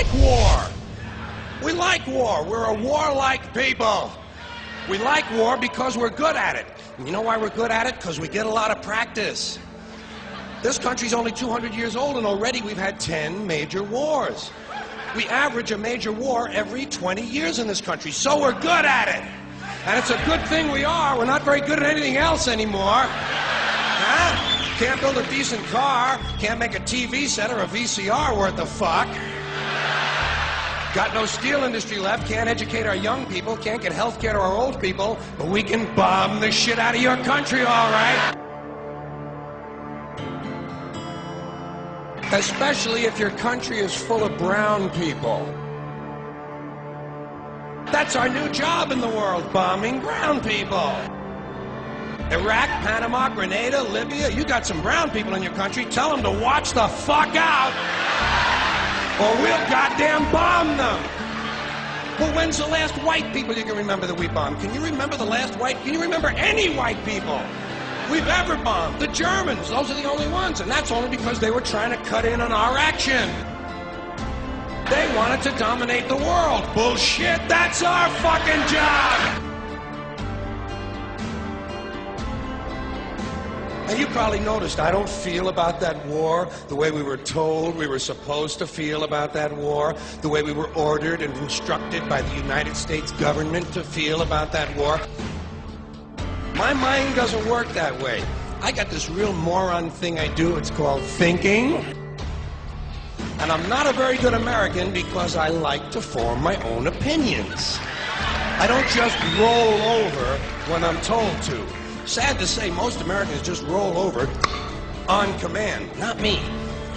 like war. We like war. We're a warlike people. We like war because we're good at it. And you know why we're good at it? Because we get a lot of practice. This country's only 200 years old, and already we've had 10 major wars. We average a major war every 20 years in this country, so we're good at it. And it's a good thing we are. We're not very good at anything else anymore. Huh? Can't build a decent car, can't make a TV set or a VCR worth the fuck. Got no steel industry left, can't educate our young people, can't get health care to our old people, but we can bomb the shit out of your country, all right? Especially if your country is full of brown people. That's our new job in the world, bombing brown people. Iraq, Panama, Grenada, Libya, you got some brown people in your country, tell them to watch the fuck out, or we'll goddamn bomb them. Well, when's the last white people you can remember that we bombed? Can you remember the last white? Can you remember any white people we've ever bombed? The Germans, those are the only ones, and that's only because they were trying to cut in on our action. They wanted to dominate the world. Bullshit, that's our fucking job! And you probably noticed I don't feel about that war the way we were told we were supposed to feel about that war, the way we were ordered and instructed by the United States government to feel about that war. My mind doesn't work that way. I got this real moron thing I do, it's called thinking. And I'm not a very good American because I like to form my own opinions. I don't just roll over when I'm told to. Sad to say, most Americans just roll over on command. Not me.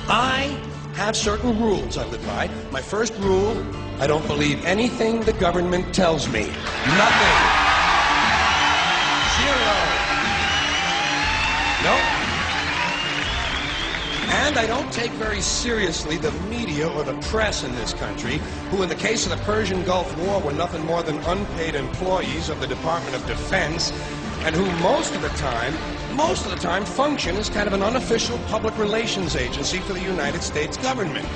I have certain rules I live by. My first rule, I don't believe anything the government tells me. Nothing. Zero. Nope. And I don't take very seriously the media or the press in this country, who in the case of the Persian Gulf War were nothing more than unpaid employees of the Department of Defense, and who most of the time function as kind of an unofficial public relations agency for the United States government.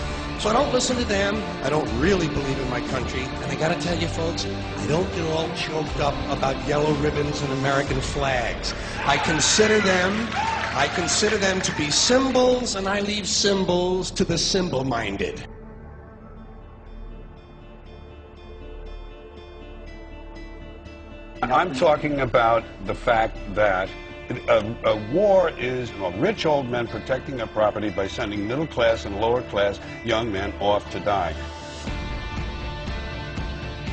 So I don't listen to them, I don't really believe in my country, and I gotta tell you folks, I don't get all choked up about yellow ribbons and American flags. I consider them to be symbols, and I leave symbols to the symbol-minded. I'm talking about the fact that a war is rich old men protecting their property by sending middle-class and lower-class young men off to die.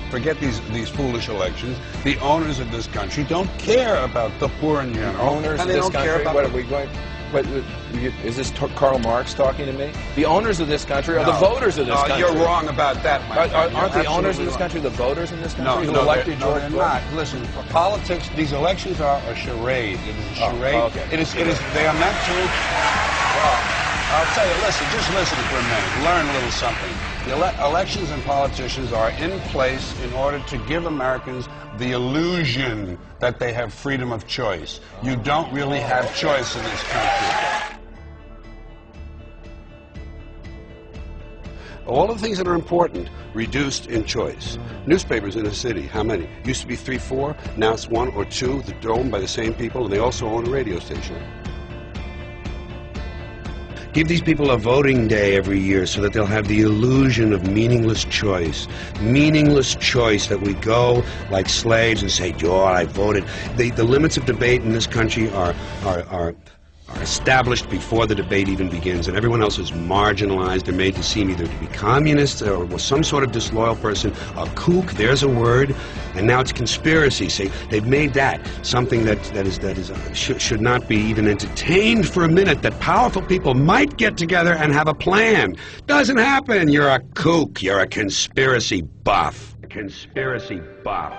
Forget these foolish elections. The owners of this country don't care about the poor in general. Owners of this country, what are we going... But is this Karl Marx talking to me? The owners of this country are the voters of this country. You're wrong about that, my friend. Aren't the owners of this country the voters in this country who elected George Bush? No, they're not. Listen, for politics, these elections are a charade. It is a charade. Oh, okay. It is, they are meant to... Well, I'll tell you, just listen for a minute. Learn a little something. The elections and politicians are in place in order to give Americans the illusion that they have freedom of choice. You don't really have choice in this country. All of the things that are important, reduced in choice. Newspapers in a city, how many? Used to be 3, 4, now it's 1 or 2 that are owned by the same people, and they also own a radio station. Give these people a voting day every year so that they'll have the illusion of meaningless choice. Meaningless choice that we go like slaves and say, "Oh, I voted." The limits of debate in this country are established before the debate even begins, and everyone else is marginalized. They're made to seem either to be communists or some sort of disloyal person. A kook, there's a word, and now it's conspiracy. See, they've made that something that should not be even entertained for a minute. That powerful people might get together and have a plan. Doesn't happen. You're a kook. You're a conspiracy buff. Conspiracy buff.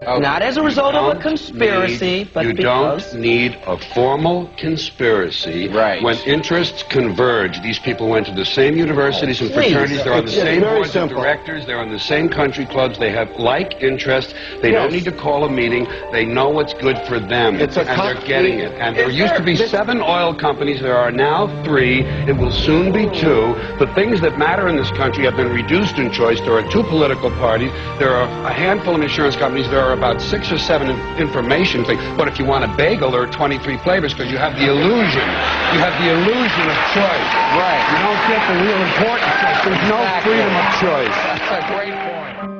Not as a result of a conspiracy, but because... You don't need a formal conspiracy. Right. When interests converge, these people went to the same universities and fraternities, they're on the same boards of directors, they're on the same country clubs, they have like interests, they don't need to call a meeting, they know what's good for them, and they're getting it. And there used to be 7 oil companies, there are now 3, it will soon be 2. The things that matter in this country have been reduced in choice. There are 2 political parties, there are a handful of insurance companies, there are about 6 or 7 information things. But if you want a bagel, there are 23 flavors because you have the illusion. You have the illusion of choice. Right. You don't get the real important choice. There's no freedom of choice. That's a great point.